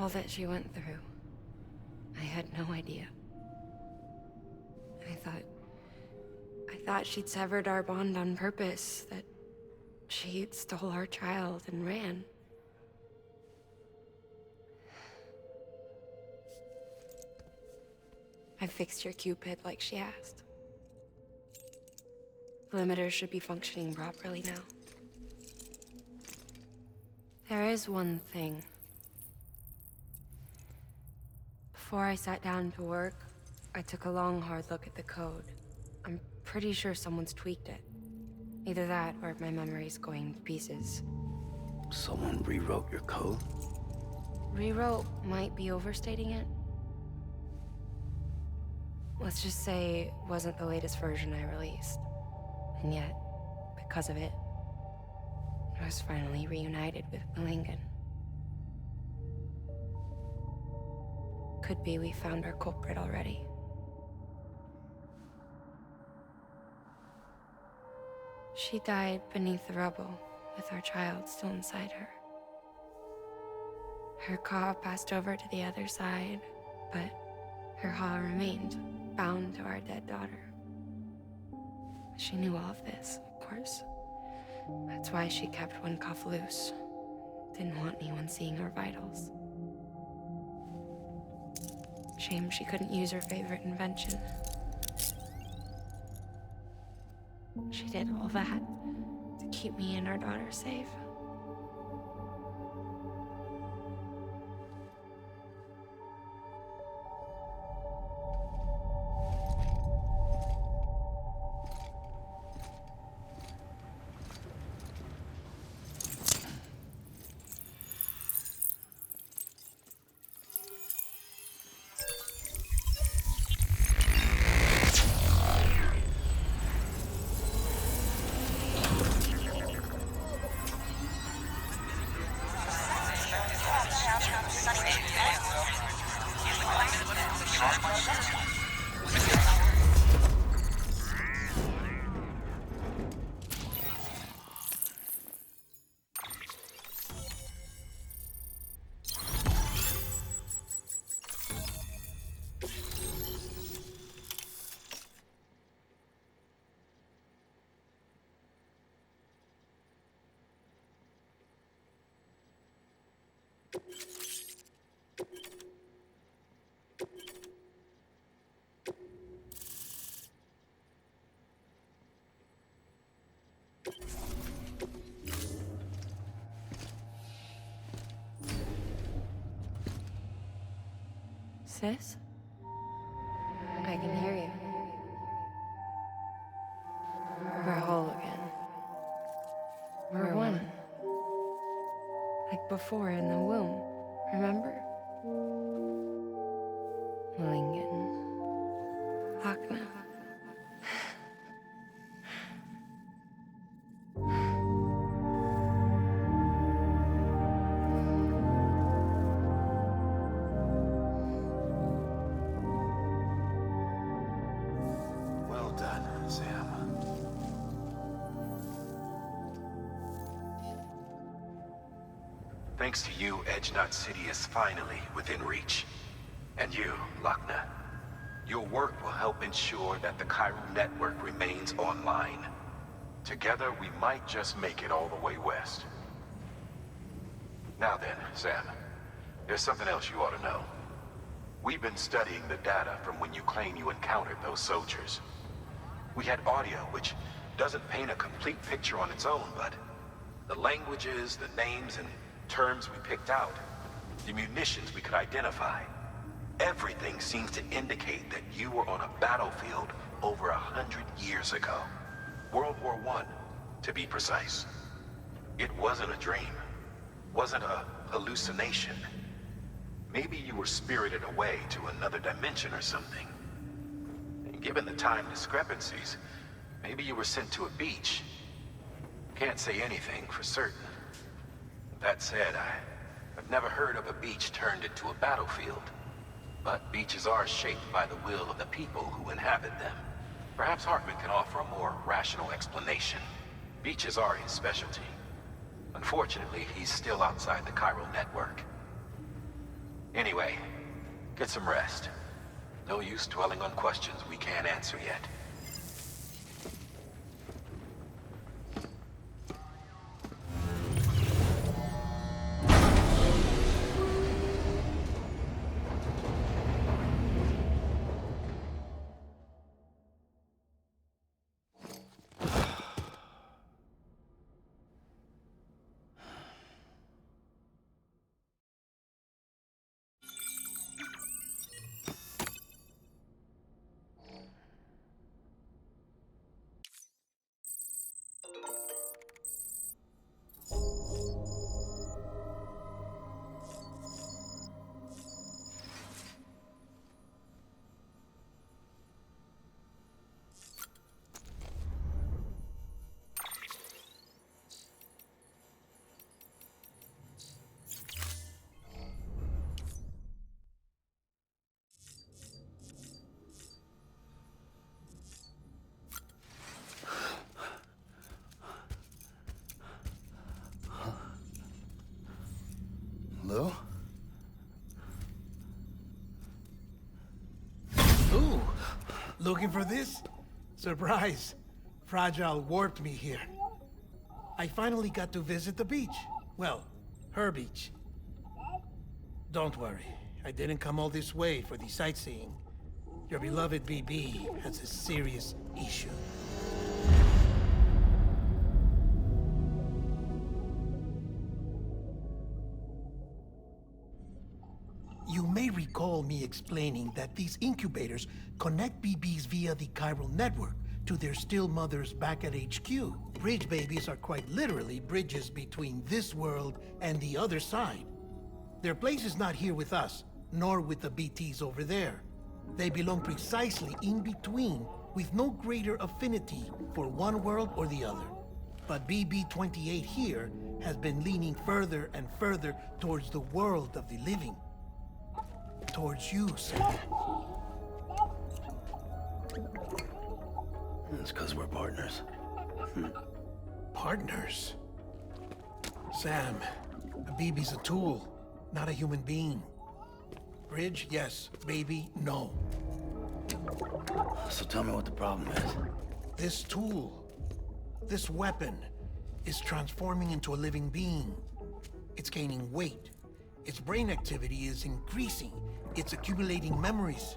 All that she went through. I had no idea. I thought she'd severed our bond on purpose, that she stole our child and ran. I fixed your Cupid like she asked. The limiter should be functioning properly now. There is one thing. Before I sat down to work, I took a long, hard look at the code. I'm pretty sure someone's tweaked it. Either that, or my memory's going to pieces. Someone rewrote your code? Rewrote might be overstating it. Let's just say it wasn't the latest version I released. And yet, because of it, I was finally reunited with Malingan. Could be we found our culprit already. She died beneath the rubble, with our child still inside her. Her Ka passed over to the other side, but her Ha remained, bound to our dead daughter. She knew all of this, of course. That's why she kept one cuff loose. Didn't want anyone seeing her vitals. Shame she couldn't use her favorite invention. She did all that to keep me and our daughter safe. Sis? I can hear you. We're whole again. We're one. Like before in the womb, remember? Malingan. Lochna. Well done, Sam. Thanks to you, Edgenut City is finally within reach. And you, Lochna. Your work will help ensure that the Chiral network remains online. Together, we might just make it all the way west. Now then, Sam, there's something else you ought to know. We've been studying the data from when you claim you encountered those soldiers. We had audio, which doesn't paint a complete picture on its own, but the languages, the names, and terms we picked out, the munitions we could identify, everything seems to indicate that you were on a battlefield over 100 years ago. World War I, to be precise. It wasn't a dream. Wasn't a hallucination. Maybe you were spirited away to another dimension or something. And given the time discrepancies, maybe you were sent to a beach. Can't say anything for certain. That said, I've never heard of a beach turned into a battlefield. But beaches are shaped by the will of the people who inhabit them. Perhaps Hartman can offer a more rational explanation. Beaches are his specialty. Unfortunately, he's still outside the Chiral network. Anyway, get some rest. No use dwelling on questions we can't answer yet. Hello? Ooh, looking for this? Surprise. Fragile warped me here. I finally got to visit the beach. Well, her beach. Don't worry, I didn't come all this way for the sightseeing. Your beloved BB has a serious issue. You may recall me explaining that these incubators connect BBs via the chiral network to their still mothers back at HQ. Bridge babies are quite literally bridges between this world and the other side. Their place is not here with us, nor with the BTs over there. They belong precisely in between, with no greater affinity for one world or the other. But BB-28 here has been leaning further and further towards the world of the living. Towards you, Sam. It's because we're partners. Partners? Sam, a BB's a tool, not a human being. Bridge, yes. Baby, no. So tell me what the problem is. This tool, this weapon, is transforming into a living being. It's gaining weight. Its brain activity is increasing. It's accumulating memories.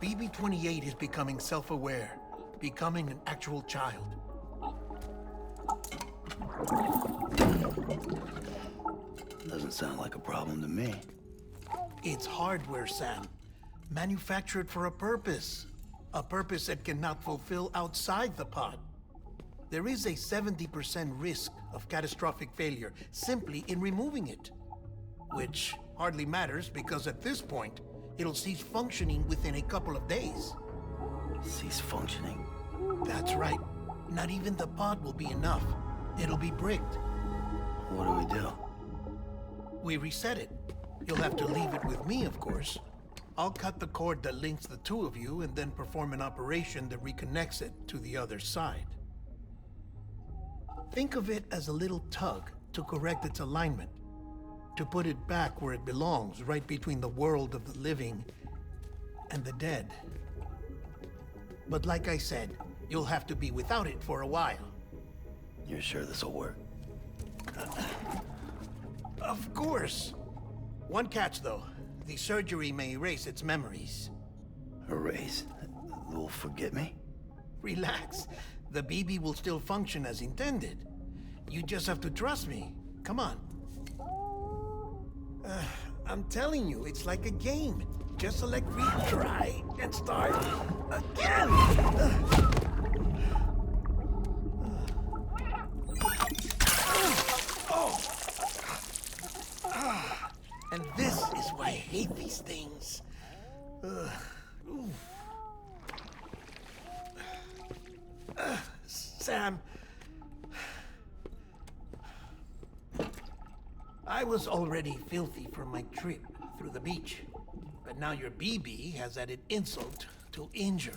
BB-28 is becoming self-aware, becoming an actual child. Doesn't sound like a problem to me. It's hardware, Sam. Manufactured for a purpose. A purpose it cannot fulfill outside the pod. There is a 70% risk of catastrophic failure simply in removing it. Which hardly matters because at this point, it'll cease functioning within a couple of days. Cease functioning? That's right. Not even the pod will be enough. It'll be bricked. What do we do? We reset it. You'll have to leave it with me, of course. I'll cut the cord that links the two of you and then perform an operation that reconnects it to the other side. Think of it as a little tug to correct its alignment. To put it back where it belongs, right between the world of the living and the dead. But like I said, you'll have to be without it for a while. You're sure this'll work? Of course. One catch, though. The surgery may erase its memories. Erase? They'll forget me? Relax. The BB will still function as intended. You just have to trust me. Come on. I'm telling you, it's like a game. Just select retry and start again. And this is why I hate these things. Sam, I was already filthy from my trip through the beach, but now your BB has added insult to injury.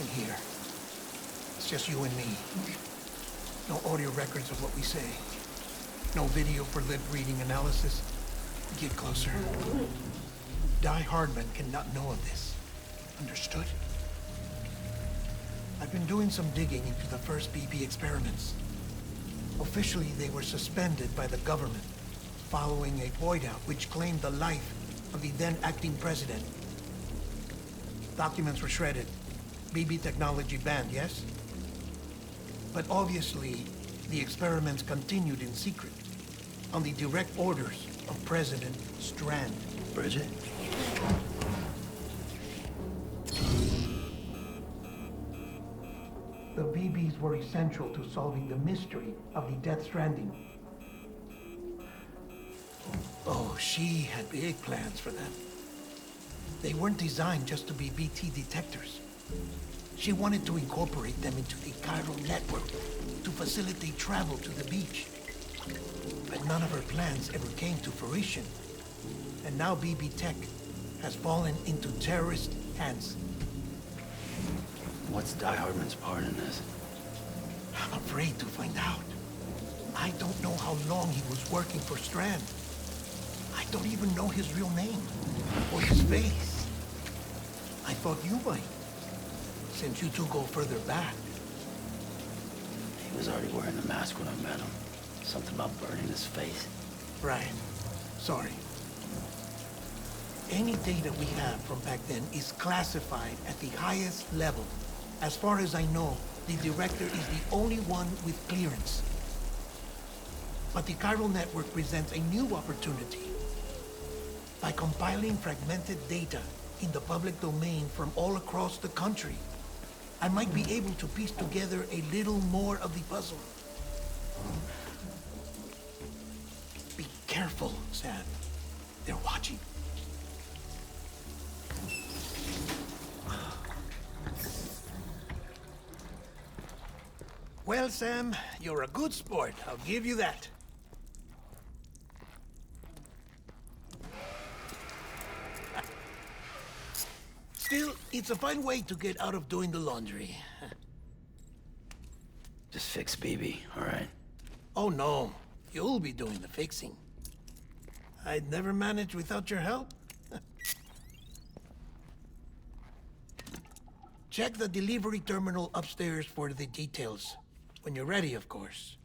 in here. It's just you and me. No audio records of what we say. No video for lip-reading analysis. Get closer. Die Hardman cannot know of this. Understood? I've been doing some digging into the first BB experiments. Officially, they were suspended by the government, following a void out which claimed the life of the then acting president. Documents were shredded. BB technology banned, yes? But obviously, the experiments continued in secret, on the direct orders of President Strand. Bridget? The BBs were essential to solving the mystery of the Death Stranding. Oh, she had big plans for them. They weren't designed just to be BT detectors. She wanted to incorporate them into the chiral network to facilitate travel to the beach. But none of her plans ever came to fruition. And now BB Tech has fallen into terrorist hands. What's Die Hardman's part in this? I'm afraid to find out. I don't know how long he was working for Strand. I don't even know his real name or his face. I thought you might, since you two go further back. He was already wearing the mask when I met him. Something about burning his face. Right. Sorry. Any data we have from back then is classified at the highest level. As far as I know, the director is the only one with clearance. But the chiral network presents a new opportunity. By compiling fragmented data in the public domain from all across the country, I might be able to piece together a little more of the puzzle. Be careful, Sam. They're watching. Well, Sam, you're a good sport. I'll give you that. Still, it's a fine way to get out of doing the laundry. Just fix BB, all right? Oh, no. You'll be doing the fixing. I'd never manage without your help. Check the delivery terminal upstairs for the details. When you're ready, of course.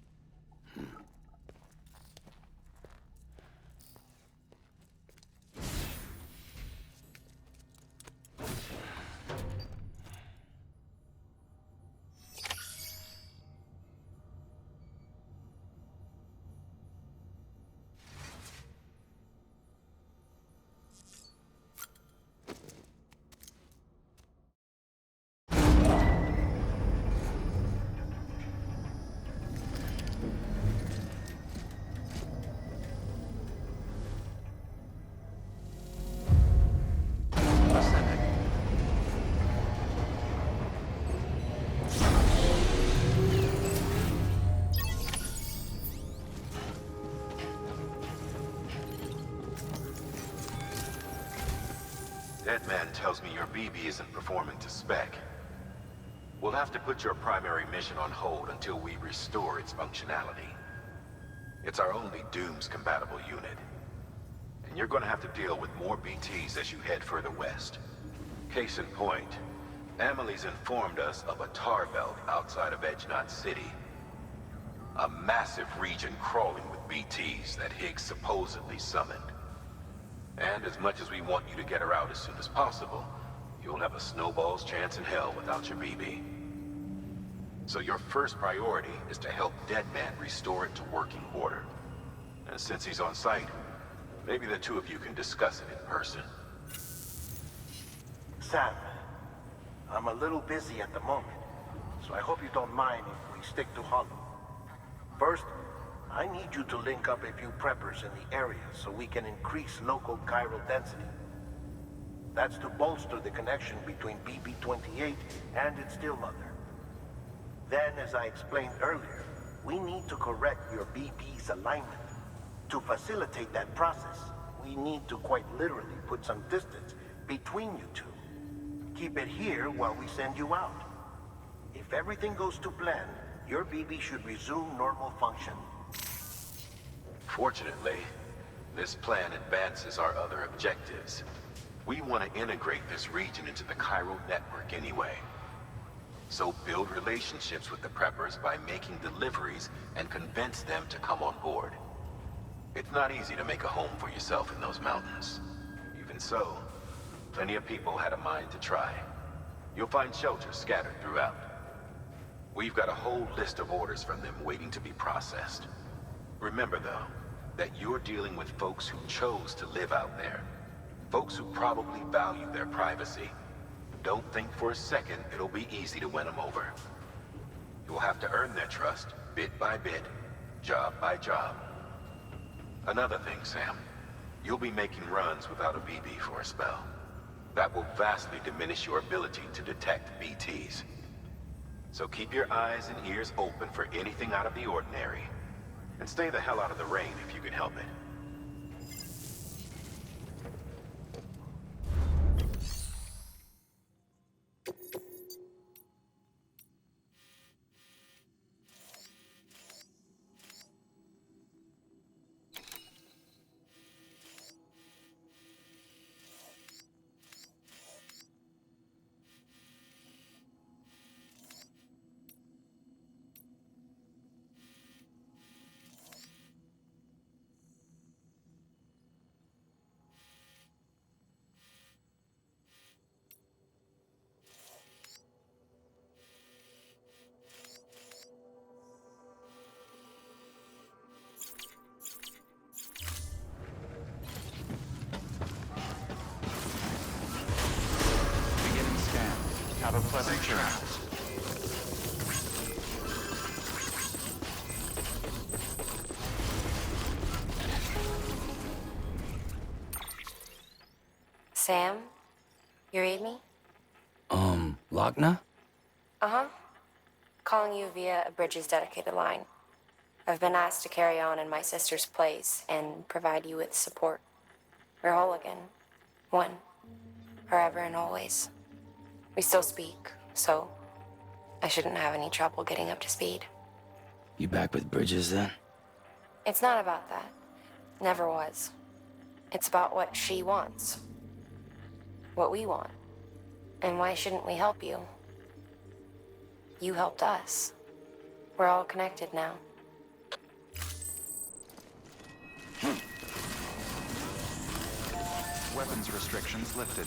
Deadman tells me your BB isn't performing to spec. We'll have to put your primary mission on hold until we restore its functionality. It's our only Dooms-compatible unit. And you're gonna have to deal with more BTs as you head further west. Case in point, Emily's informed us of a tar belt outside of Edge Knot City. A massive region crawling with BTs that Higgs supposedly summoned. And as much as we want you to get her out as soon as possible, you'll have a snowball's chance in hell without your BB. So your first priority is to help Deadman restore it to working order. And since he's on site, maybe the two of you can discuss it in person. Sam, I'm a little busy at the moment, so I hope you don't mind if we stick to Hollow. First, I need you to link up a few preppers in the area so we can increase local chiral density. That's to bolster the connection between BB-28 and its still mother. Then, as I explained earlier, we need to correct your BB's alignment. To facilitate that process, we need to quite literally put some distance between you two. Keep it here while we send you out. If everything goes to plan, your BB should resume normal function. Fortunately, this plan advances our other objectives. We want to integrate this region into the chiral network anyway. So build relationships with the preppers by making deliveries and convince them to come on board. It's not easy to make a home for yourself in those mountains. Even so, plenty of people had a mind to try. You'll find shelters scattered throughout. We've got a whole list of orders from them waiting to be processed. Remember, though, that you're dealing with folks who chose to live out there. Folks who probably value their privacy. Don't think for a second it'll be easy to win them over. You'll have to earn their trust, bit by bit, job by job. Another thing, Sam. You'll be making runs without a BB for a spell. That will vastly diminish your ability to detect BTs. So keep your eyes and ears open for anything out of the ordinary. And stay the hell out of the rain if you can help it. Beginning scan. Have a pleasant journey. Sam? You read me? Lochna? Uh-huh. Calling you via a Bridges dedicated line. I've been asked to carry on in my sister's place and provide you with support. We're whole again. One. Forever and always. We still speak, so I shouldn't have any trouble getting up to speed. You back with Bridges then? It's not about that. Never was. It's about what she wants. What we want. And why shouldn't we help you? You helped us. We're all connected now. Weapons restrictions lifted.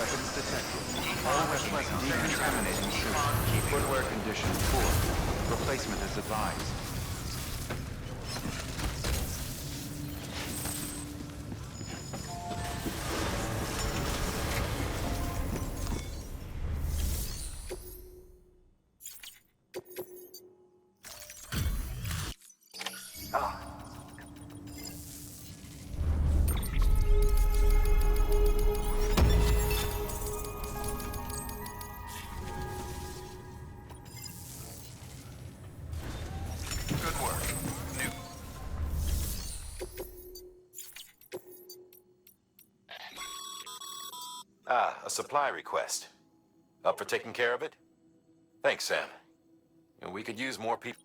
weapons detected. All weapons decontaminating soon. Footwear condition poor. Replacement is advised. Good work. New. Ah, a supply request. Up for taking care of it? Thanks, Sam. And we could use more people.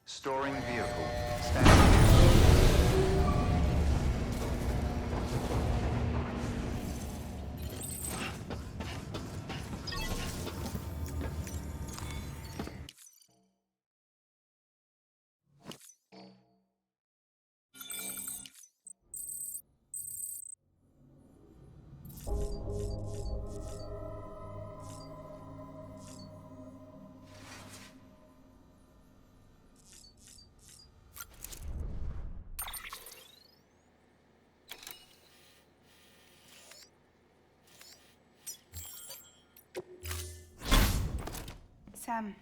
Storing vehicle. Standing. Sam,